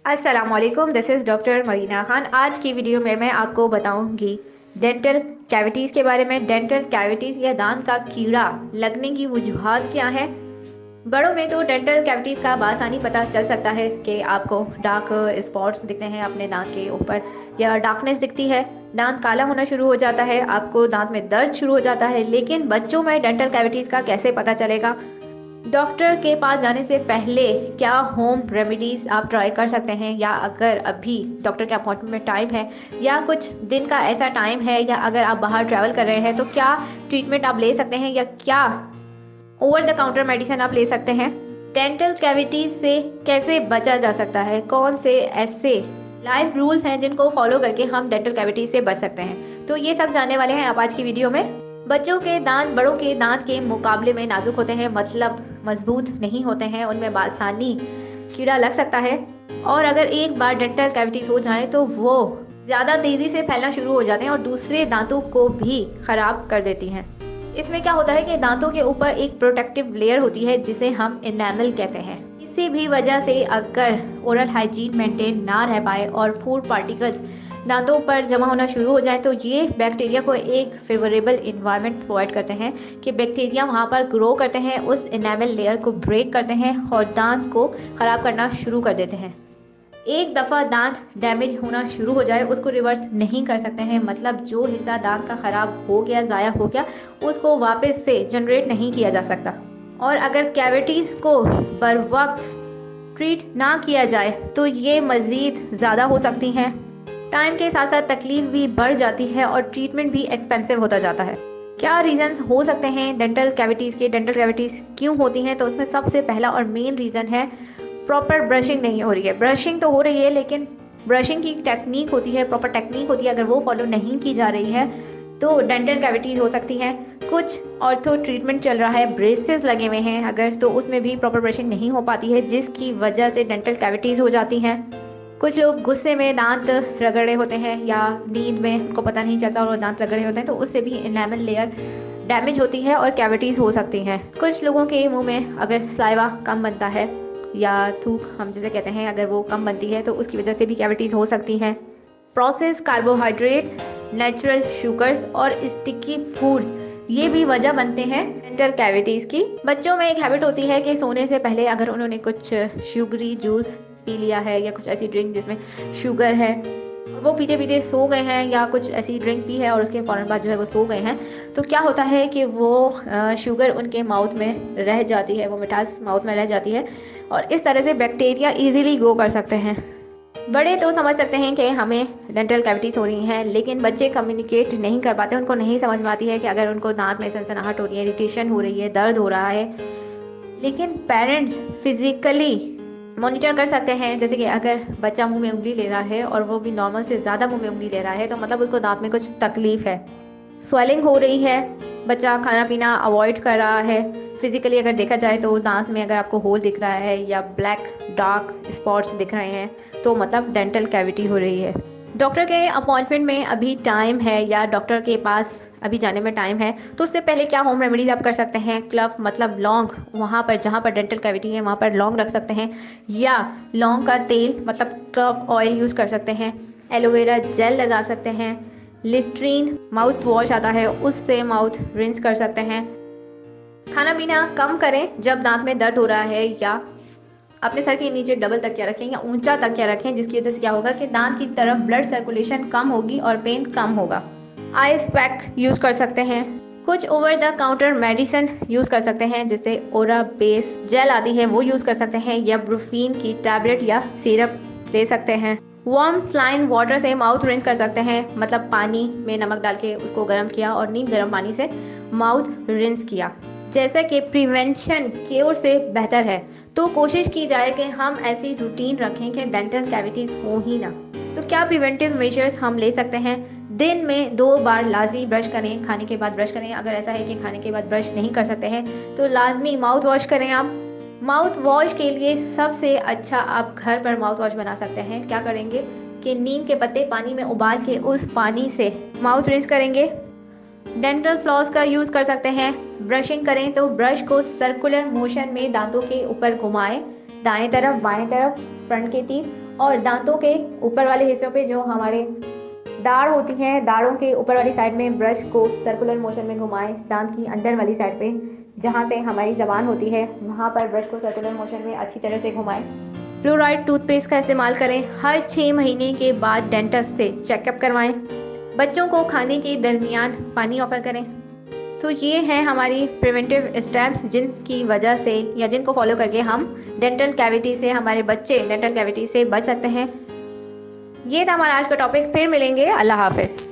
अस्सलामुअलैकुम, this is doctor Marina Khan. आज की वीडियो में मैं आपको बताऊंगी डेंटल कैविटीज़ के बारे में। डेंटल कैविटीज़ या दांत का कीड़ा लगने की वजूहात क्या हैं। बड़ों में तो डेंटल कैविटीज़ का बासानी पता चल सकता है कि आपको डार्क स्पॉट्स दिखते हैं अपने दांत के ऊपर, या डार्कनेस दिखती है, दांत काला होना शुरू हो जाता है, आपको दांत में दर्द शुरू हो जाता है। लेकिन बच्चों में डेंटल कैविटीज़ का कैसे पता चलेगा? डॉक्टर के पास जाने से पहले क्या होम रेमेडीज़ आप ट्राई कर सकते हैं, या अगर अभी डॉक्टर के अपॉइंटमेंट में टाइम है या कुछ दिन का ऐसा टाइम है, या अगर आप बाहर ट्रैवल कर रहे हैं तो क्या ट्रीटमेंट आप ले सकते हैं, या क्या ओवर द काउंटर मेडिसिन आप ले सकते हैं। डेंटल कैविटीज से कैसे बचा जा सकता है, कौन से ऐसे लाइफ रूल्स हैं जिनको फॉलो करके हम डेंटल कैविटीज से बच सकते हैं, तो ये सब जानने वाले हैं आप आज की वीडियो में। बच्चों के दांत बड़ों के दांत के मुकाबले में नाजुक होते हैं, मतलब मजबूत नहीं होते हैं, उनमें बासानी कीड़ा लग सकता है। और अगर एक बार डेंटल कैविटीज हो जाए तो वो ज़्यादा तेज़ी से फैलना शुरू हो जाते हैं और दूसरे दांतों को भी ख़राब कर देती हैं। इसमें क्या होता है कि दांतों के ऊपर एक प्रोटेक्टिव लेयर होती है जिसे हम इनेमल कहते हैं। किसी भी वजह से अगर ओरल हाइजीन मेंटेन ना रह पाए और फूड पार्टिकल्स दांतों पर जमा होना शुरू हो जाए तो ये बैक्टीरिया को एक फेवरेबल इन्वायरमेंट प्रोवाइड करते हैं कि बैक्टीरिया वहाँ पर ग्रो करते हैं, उस इनेमल लेयर को ब्रेक करते हैं और दांत को ख़राब करना शुरू कर देते हैं। एक दफ़ा दांत डैमेज होना शुरू हो जाए उसको रिवर्स नहीं कर सकते हैं, मतलब जो हिस्सा दांत का ख़राब हो गया, ज़ाया हो गया, उसको वापस से जनरेट नहीं किया जा सकता। और अगर कैविटीज़ को बर वक्त ट्रीट ना किया जाए तो ये मज़ीद ज़्यादा हो सकती हैं। टाइम के साथ साथ तकलीफ भी बढ़ जाती है और ट्रीटमेंट भी एक्सपेंसिव होता जाता है। क्या रीज़न्स हो सकते हैं डेंटल कैविटीज़ के, डेंटल कैविटीज़ क्यों होती हैं? तो उसमें सबसे पहला और मेन रीज़न है प्रॉपर ब्रशिंग नहीं हो रही है। ब्रशिंग तो हो रही है लेकिन ब्रशिंग की टेक्निक होती है, प्रॉपर टेक्निक होती है, अगर वो फॉलो नहीं की जा रही है तो डेंटल कैविटीज़ हो सकती हैं। कुछ ऑर्थो ट्रीटमेंट चल रहा है, ब्रेसेस लगे हुए हैं अगर, तो उसमें भी प्रॉपर ब्रशिंग नहीं हो पाती है जिसकी वजह से डेंटल कैविटीज़ हो जाती हैं। कुछ लोग गुस्से में दांत रगड़े होते हैं या नींद में उनको पता नहीं चलता और वो दांत रगड़े होते हैं, तो उससे भी इनेमल लेयर डैमेज होती है और कैविटीज़ हो सकती हैं। कुछ लोगों के मुंह में अगर सलाइवा कम बनता है या थूक हम जिसे कहते हैं, अगर वो कम बनती है तो उसकी वजह से भी कैविटीज़ हो सकती हैं। प्रोसेस कार्बोहाइड्रेट्स, नेचुरल शुगर्स और स्टिकी फूड्स ये भी वजह बनते हैं डेंटल कैविटीज़ की। बच्चों में एक हैबिट होती है कि सोने से पहले अगर उन्होंने कुछ शुगरी जूस पी लिया है या कुछ ऐसी ड्रिंक जिसमें शुगर है, वो पीते पीते सो गए हैं, या कुछ ऐसी ड्रिंक पी है और उसके फ़ौरन बाद जो है वो सो गए हैं, तो क्या होता है कि वो शुगर उनके माउथ में रह जाती है, वो मिठास माउथ में रह जाती है और इस तरह से बैक्टीरिया इजीली ग्रो कर सकते हैं। बड़े तो समझ सकते हैं कि हमें डेंटल कैविटीज़ हो रही हैं, लेकिन बच्चे कम्युनिकेट नहीं कर पाते, उनको नहीं समझ में आती है कि अगर उनको दांत में सनसनाहट हो रही है, इरिटेशन हो रही है, दर्द हो रहा है। लेकिन पेरेंट्स फिज़िकली मॉनिटर कर सकते हैं, जैसे कि अगर बच्चा मुंह में उंगली ले रहा है और वो भी नॉर्मल से ज़्यादा मुंह में उंगली ले रहा है तो मतलब उसको दांत में कुछ तकलीफ़ है, स्वेलिंग हो रही है, बच्चा खाना पीना अवॉइड कर रहा है। फिज़िकली अगर देखा जाए तो दांत में अगर आपको होल दिख रहा है या ब्लैक डार्क स्पॉट्स दिख रहे हैं तो मतलब डेंटल कैविटी हो रही है। डॉक्टर के अपॉइंटमेंट में अभी टाइम है या डॉक्टर के पास अभी जाने में टाइम है, तो उससे पहले क्या होम रेमेडीज़ आप कर सकते हैं। क्लफ मतलब लौंग, वहाँ पर जहाँ पर डेंटल कैविटी है वहाँ पर लौंग रख सकते हैं, या लौंग का तेल मतलब क्लफ ऑयल यूज़ कर सकते हैं। एलोवेरा जेल लगा सकते हैं। लिस्ट्रीन माउथ वॉश आता है, उससे माउथ रिंस कर सकते हैं। खाना पीना कम करें जब दांत में दर्द हो रहा है, या अपने सर के नीचे डबल तकिया रखें या ऊंचा तकिया रखें, जिसकी वजह से क्या होगा कि दांत की तरफ ब्लड सर्कुलेशन कम होगी और पेन कम होगा। आइस पैक यूज़ कर सकते हैं। कुछ over the counter medicine use कर सकते हैं, जैसे ओरा बेस जेल आती है वो यूज़ कर सकते हैं, या ब्रूफीन की टैबलेट या सिरप ले सकते हैं। वार्म स्लाइन वाटर से माउथ रिंस कर सकते हैं, मतलब पानी में नमक डाल के उसको गर्म किया और नीम गर्म पानी से माउथ रिंस किया। जैसा कि प्रिवेंशन क्योर से बेहतर है, तो कोशिश की जाए कि हम ऐसी रूटीन रखें कि डेंटल कैविटीज़ हो ही ना। तो क्या प्रिवेंटिव मेजर्स हम ले सकते हैं? दिन में 2 बार लाजमी ब्रश करें, खाने के बाद ब्रश करें। अगर ऐसा है कि खाने के बाद ब्रश नहीं कर सकते हैं तो लाजमी माउथ वॉश करें। आप माउथ वॉश के लिए सबसे अच्छा आप घर पर माउथ वॉश बना सकते हैं। क्या करेंगे कि नीम के पत्ते पानी में उबाल के उस पानी से माउथ रिंस करेंगे। डेंटल फ्लॉस का यूज़ कर सकते हैं। ब्रशिंग करें तो ब्रश को सर्कुलर मोशन में दांतों के ऊपर घुमाएं, दाएं तरफ बाएं तरफ, फ्रंट के तीर, और दांतों के ऊपर वाले हिस्सों पे जो हमारे दाढ़ होती है, दाढ़ों के ऊपर वाली साइड में ब्रश को सर्कुलर मोशन में घुमाएं। दांत की अंदर वाली साइड पे जहाँ पे हमारी ज़बान होती है वहाँ पर ब्रश को सर्कुलर मोशन में अच्छी तरह से घुमाएं। फ्लोराइड टूथपेस्ट का इस्तेमाल करें। हर 6 महीने के बाद डेंटिस्ट से चेकअप करवाएं। बच्चों को खाने के दरमियान पानी ऑफर करें। तो ये है हमारी प्रिवेंटिव स्टेप्स जिनकी वजह से या जिनको फॉलो करके हम डेंटल कैविटी से, हमारे बच्चे डेंटल कैविटी से बच सकते हैं। ये था हमारा आज का टॉपिक। फिर मिलेंगे। अल्लाह हाफिज़।